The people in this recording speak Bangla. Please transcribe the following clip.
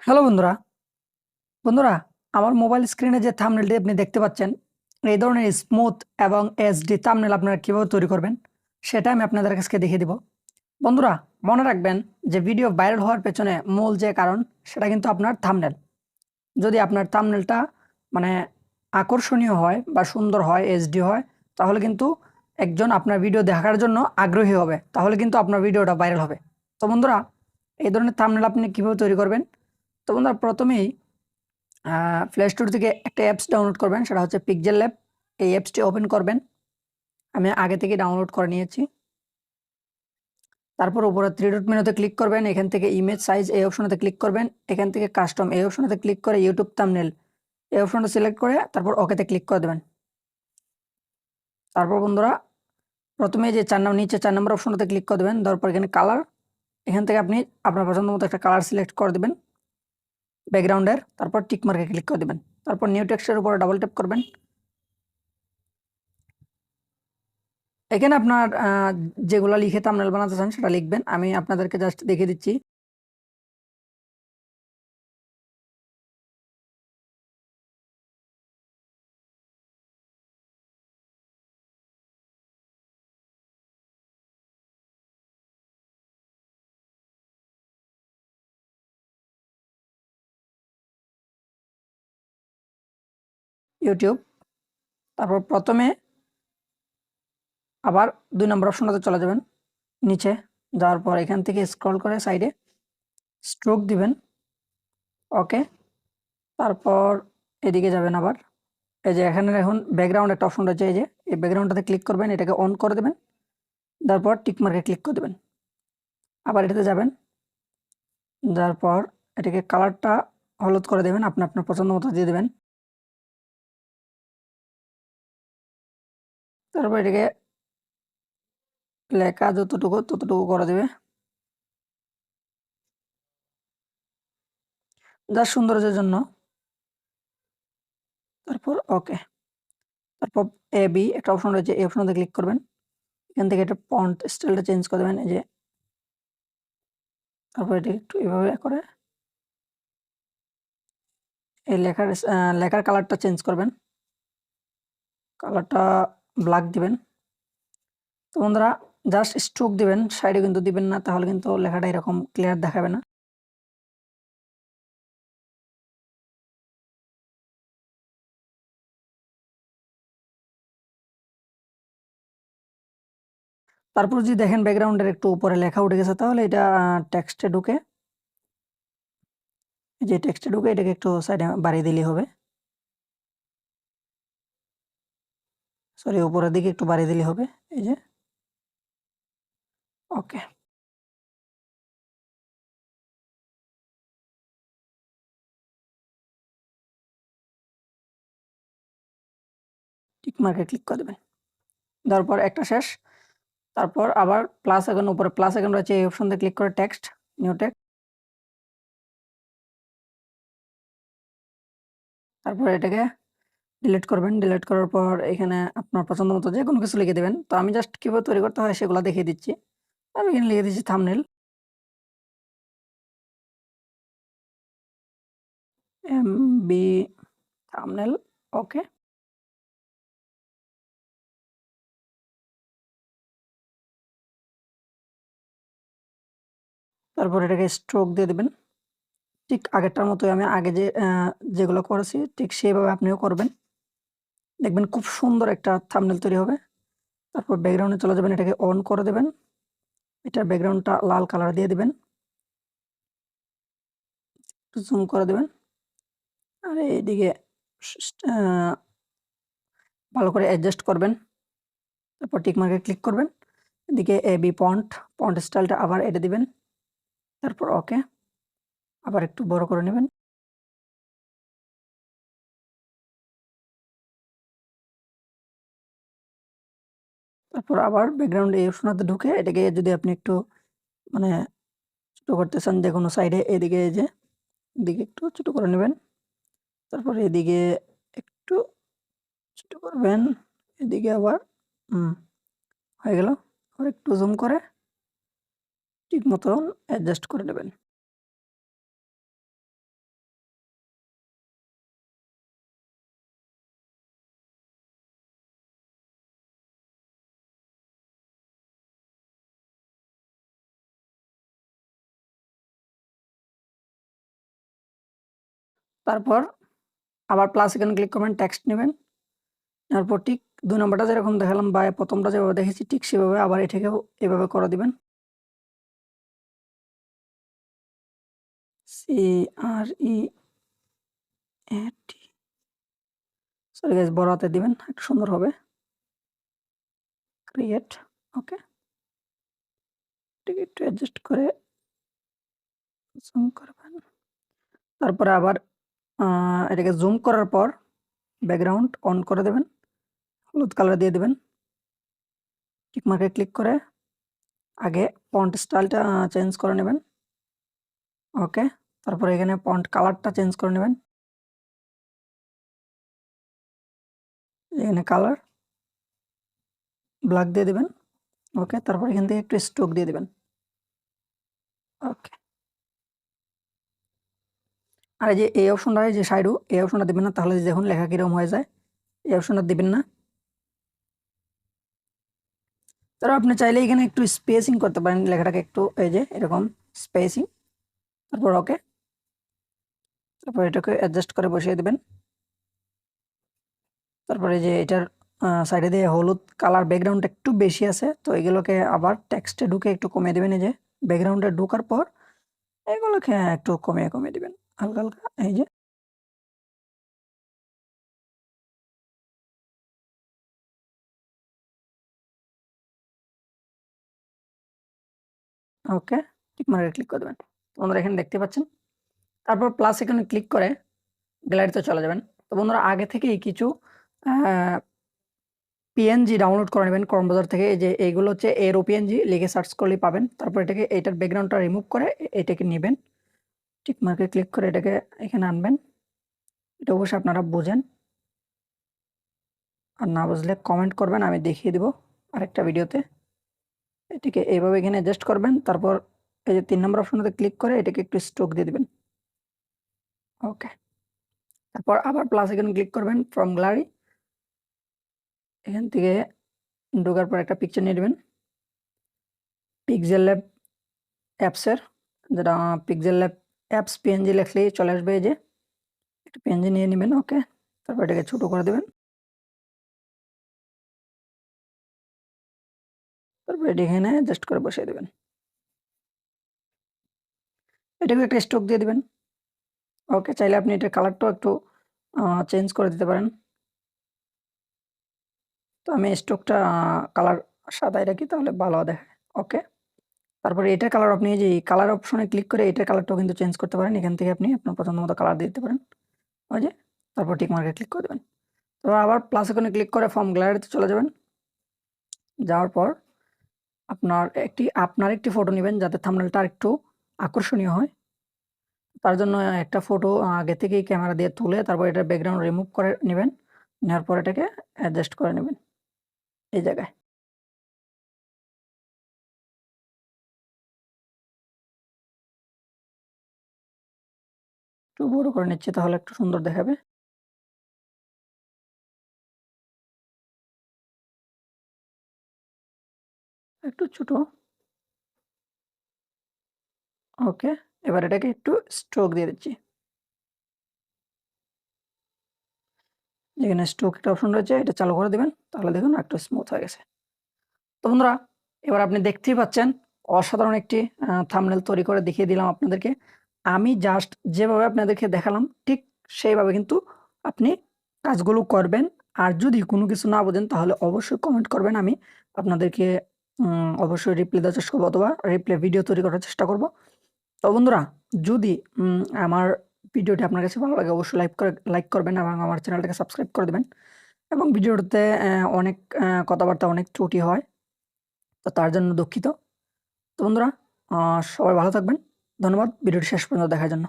হ্যালো বন্ধুরা বন্ধুরা আমার মোবাইল স্ক্রিনে যে থাম্বনেলটি আপনি দেখতে পাচ্ছেন এই ধরনের স্মুথ এবং এইচডি থাম্বনেল আপনারা কিভাবে তৈরি করবেন সেটা আমি আপনাদের কাছে দেখিয়ে দিব। বন্ধুরা, মনে রাখবেন যে ভিডিও ভাইরাল হওয়ার পেছনে মূল যে কারণ সেটা কিন্তু আপনার থাম্বনেল। যদি আপনার থাম্বনেলটা মানে আকর্ষণীয় হয় বা সুন্দর হয়, এইচডি হয়, তাহলে কিন্তু একজন আপনার ভিডিও দেখার জন্য আগ্রহী হবে, তাহলে কিন্তু আপনার ভিডিওটা ভাইরাল হবে। তো বন্ধুরা, এই ধরনের থাম্বনেল আপনি কিভাবে তৈরি করবেন? তো বন্ধুরা, প্রথমেই প্লে স্টোর থেকে একটা অ্যাপস ডাউনলোড করবেন, সেটা হচ্ছে পিক্সেল ল্যাব। এই অ্যাপসটি ওপেন করবেন, আমি আগে থেকে ডাউনলোড করে নিয়েছি। তারপর উপরে থ্রি ডট মেনুতে ক্লিক করবেন, এখান থেকে ইমেজ সাইজ এই অপশনেতে ক্লিক করবেন, এখান থেকে কাস্টম এই অপশনেতে ক্লিক করে ইউটিউব থাম্বনেল এই অপশনটা সিলেক্ট করে তারপর ওকেতে ক্লিক করে দেবেন। তারপর বন্ধুরা, প্রথমে যে নিচে 4 নম্বর অপশনটাতে ক্লিক করে দেবেন, তারপর এখানে কালার, এখান থেকে আপনি আপনার পছন্দ মতো একটা কালার সিলেক্ট করে দেবেন ব্যাকগ্রাউন্ডের, তারপর টিক মার্কে ক্লিক করে দেবেন। তারপর নিউ টেক্সটের উপরে ডাবল ট্যাপ করবেন। এখানে আপনার যেগুলো লিখে থাম্বনেল বানাতে চান সেটা লিখবেন, আমি আপনাদেরকে জাস্ট দেখিয়ে দিচ্ছি। ইউটিউব, তারপর প্রথমে আবার 2 নম্বর অপশনটাতে চলে যাবেন, নিচে যাওয়ার পর এখান থেকে স্ক্রল করে সাইডে স্ট্রোক দিবেন, ওকে। তারপর এদিকে যাবেন আবার, এই যে এখানে এখন ব্যাকগ্রাউন্ড একটা অপশন রয়েছে, এই যে এই ব্যাকগ্রাউন্ডটাতে ক্লিক করবেন, এটাকে অন করে দেবেন, তারপর টিক মার্কে ক্লিক করে দেবেন। আবার এটাতে যাবেন, যাওয়ার পর এটাকে কালারটা হলুদ করে দেবেন, আপনি আপনার পছন্দ মতো দিয়ে দেবেন। তারপর এটাকে লেখা যতটুকু ততটুকু করে দেবে, যা সৌন্দর্যের জন্য। তারপর ওকে। তারপর এ বি একটা অপশন রয়েছে, এই অপশনতে ক্লিক করবেন, এখান থেকে এটা ফন্ট স্টাইলটা চেঞ্জ করে দেবেন, এই যে। তারপর এটা একটু এভাবে করে এই লেখার কালারটা চেঞ্জ করবেন, কালারটা ব্ল্যাক দিবেন। তো বন্ধুরা, জাস্ট স্ট্রোক দিবেন, সাইডে কিন্তু দিবেন না, তাহলে কিন্তু লেখাটা এরকম ক্লিয়ার দেখাবে না। তারপর যদি দেখেন ব্যাকগ্রাউন্ডের একটু উপরে লেখা উঠে গেছে, তাহলে এটা টেক্সটে ঢুকে, যে টেক্সটে ঢুকে এটাকে একটু সাইডে বাড়িয়ে দিলেই হবে। সরি, উপরের দিকে একটু বাড়িয়ে দিলেই হবে, এই যে। ওকে, টিক মার্কে ক্লিক করে দেবেন, দেওয়ার পর একটা শেষ। তারপর আবার প্লাস আইকন, উপরে প্লাস আইকন রয়েছে, এই অপশন দিয়ে ক্লিক করে টেক্সট, নিউ টেক্সট। তারপর এটাকে ডিলিট করবেন, ডিলিট করার পর এখানে আপনার পছন্দ মতো যে কোনো কিছু লিখে দেবেন। তো আমি জাস্ট কীভাবে তৈরি করতে হয় সেগুলো দেখিয়ে দিচ্ছি। আমি এখানে লিখে দিচ্ছি থাম্বনেল, এমবি থাম্বনেল, ওকে। তারপর এটাকে স্ট্রোক দিয়ে দেবেন, ঠিক আগেরটার মতোই। আমি আগে যেগুলো করেছি ঠিক সেইভাবে আপনিও করবেন, দেখবেন খুব সুন্দর একটা থাম্বনেল তৈরি হবে। তারপর ব্যাকগ্রাউন্ডে চলে যাবেন, এটাকে অন করে দেবেন, এটার ব্যাকগ্রাউন্ডটা লাল কালার দিয়ে দিবেন, একটু জুম করে দেবেন, আর এইদিকে ভালো করে অ্যাডজাস্ট করবেন। তারপর টিক মার্কে ক্লিক করবেন, এদিকে এবি ফন্ট স্টাইলটা আবার এটা দিবেন, তারপর ওকে, আবার একটু বড় করে নেবেন। তারপর আবার ব্যাকগ্রাউন্ড এই অপশনটাতে ঢুকে এটাকে যদি আপনি একটু মানে ছোট করতে চান যে কোনো সাইডে, এদিকে এই যে এদিকে একটু ছোট করে নেবেন, তারপর এদিকে একটু ছোট করবেন, এদিকে আবার হুম, হয়ে গেল। আবার একটু জুম করে ঠিক মতন অ্যাডজাস্ট করে নেবেন। তারপর আবার প্লাস এখানে ক্লিক করবেন, টেক্সট নেবেন, তারপর ঠিক ২ নম্বরটা যেরকম দেখালাম বা ১ম যেভাবে দেখেছি ঠিক সেভাবে আবার এটাকেও এভাবে করে দিবেন। CREAT, সরি গাইস, বড় হাতে দিবেন, একটু সুন্দর হবে। ক্রিয়েট, ওকে। এটাকে একটু অ্যাডজাস্ট করে জুম করবেন। তারপরে আবার এটাকে জুম করার পর ব্যাকগ্রাউন্ড অন করে দেবেন, হলুদ কালার দিয়ে দিবেন। টিক মার্কে ক্লিক করে আগে ফন্ট স্টাইলটা চেঞ্জ করে নেবেন, ওকে। তারপরে এখানে ফন্ট কালারটা চেঞ্জ করে নেবেন, এখানে কালার ব্ল্যাক দিয়ে দিবেন, ওকে। তারপর এখান থেকে একটু স্ট্রোক দিয়ে দিবেন, ওকে। আর এই যে এই অপশনটা, যে সাইডও, এই অপশনটা দিবেন না, তাহলে দেখুন লেখা কিরকম হয়ে যায়। এই অপশনটা দিবেন না। তারপর আপনি চাইলে এখানে একটু স্পেসিং করতে পারেন, লেখাটাকে একটু এই যে এরকম স্পেসিং, তারপর ওকে। তারপর এটাকে অ্যাডজাস্ট করে বসিয়ে দিবেন। তারপরে যে এটার সাইডে দিয়ে হলুদ কালার ব্যাকগ্রাউন্ডটা একটু বেশি আছে, তো এগুলোকে আবার টেক্সটে ঢুকে একটু কমিয়ে দেবেন। এই যে ব্যাকগ্রাউন্ডে ঢোকার পর এগুলোকে একটু কমিয়ে কমিয়ে দিবেন হালকা হালকা, এই যে, ওকে। টিক মার্কে ক্লিক করে দেবেন। বন্ধুরা এখানে দেখতে পাচ্ছেন। তারপর প্লাস এখানে ক্লিক করে গ্যালারিতে চলে যাবেন। তো বন্ধুরা আগে থেকেই কিছু পিএনজি ডাউনলোড করে নেবেন ক্রোম ব্রাউজার থেকে। এই যে এইগুলো হচ্ছে এরো পিএনজি, লিখে সার্চ করলেই পাবেন। তারপর এটাকে, এটার ব্যাকগ্রাউন্ডটা রিমুভ করে এটাকে নেবেন, টিক মার্কে ক্লিক করে এটাকে এখানে আনবেন। এটা অবশ্যই আপনারা বোঝেন, আর না বুঝলে কমেন্ট করবেন, আমি দেখিয়ে দিব আরেকটা ভিডিওতে। এটাকে এইভাবে এখানে অ্যাডজাস্ট করবেন। তারপর এই যে ৩ নম্বর অপশনটাতে ক্লিক করে এটাকে একটু স্ট্রোক দিয়ে দিবেন, ওকে। তারপর আবার প্লাস এখানে ক্লিক করবেন, ফ্রম গ্যালারি, এখান থেকে ঢোকার পর একটা পিকচার নিয়ে নেবেন পিক্সেল ল্যাব অ্যাপসের, যেটা পিক্সেল ল্যাব অ্যাপস পিএনজি লিখলেই চলে আসবে। এই যে একটা পিএনজি নিয়ে নেবেন, ওকে। তারপর এটাকে ছোট করে দেবেন। তারপর এটি এখানে অ্যাডজাস্ট করে বসিয়ে দেবেন। এটাকে একটা স্ট্রোক দিয়ে দিবেন, ওকে। চাইলে আপনি এটার কালারটাও একটু চেঞ্জ করে দিতে পারেন। তো আমি স্ট্রোকটা কালার সাদাই রাখি, তাহলে ভালো দেখায়, ওকে। তারপরে এটার কালার, আপনি এই যে কালার অপশনে ক্লিক করে এটার কালারটাও কিন্তু চেঞ্জ করতে পারেন। এখান থেকে আপনি আপনার পছন্দ মতো কালার দিতে পারেন, ওই যে। তারপর টিক মার্কে ক্লিক করে দেবেন। তো আবার প্লাস আইকনে ক্লিক করে ফর্ম গ্যালারিতে চলে যাবেন। যাওয়ার পর আপনার একটি ফটো নিবেন, যাতে থাম্বনেলটা আরেকটু আকর্ষণীয় হয়। তার জন্য একটা ফটো আগে থেকেই ক্যামেরা দিয়ে তুলে তারপর এটার ব্যাকগ্রাউন্ড রিমুভ করে নিবেন। নেওয়ার পর এটাকে অ্যাডজাস্ট করে নেবেন এই জায়গায়। একটু বড় করে নিচ্ছি, তাহলে একটু সুন্দর দেখাবে। একটু ছোট, ওকে। এবার এটাকে একটু স্ট্রোক দিয়ে দিচ্ছি। যেখানে স্ট্রোক একটা অপশন রয়েছে, এটা চালু করে দিবেন, তাহলে দেখুন একটু স্মুথ হয়ে গেছে। তো বন্ধুরা এবার আপনি দেখতেই পাচ্ছেন অসাধারণ একটি থাম্বনেল তৈরি করে দেখিয়ে দিলাম আপনাদেরকে। আমি জাস্ট যেভাবে আপনাদেরকে দেখালাম ঠিক সেইভাবে কিন্তু আপনি কাজগুলো করবেন। আর যদি কোনো কিছু না বোঝেন তাহলে অবশ্যই কমেন্ট করবেন, আমি আপনাদেরকে অবশ্যই রিপ্লাই দেওয়ার চেষ্টা করবো, অথবা রিপ্লাই ভিডিও তৈরি করার চেষ্টা করব। তো বন্ধুরা যদি আমার ভিডিওটি আপনার কাছে ভালো লাগে অবশ্যই লাইক করবেন এবং আমার চ্যানেলটাকে সাবস্ক্রাইব করে দেবেন। এবং ভিডিওটাতে অনেক কথাবার্তা অনেক ত্রুটি হয়, তো তার জন্য দুঃখিত। তো বন্ধুরা সবাই ভালো থাকবেন। ধন্যবাদ ভিডিওটি শেষ পর্যন্ত দেখার জন্য।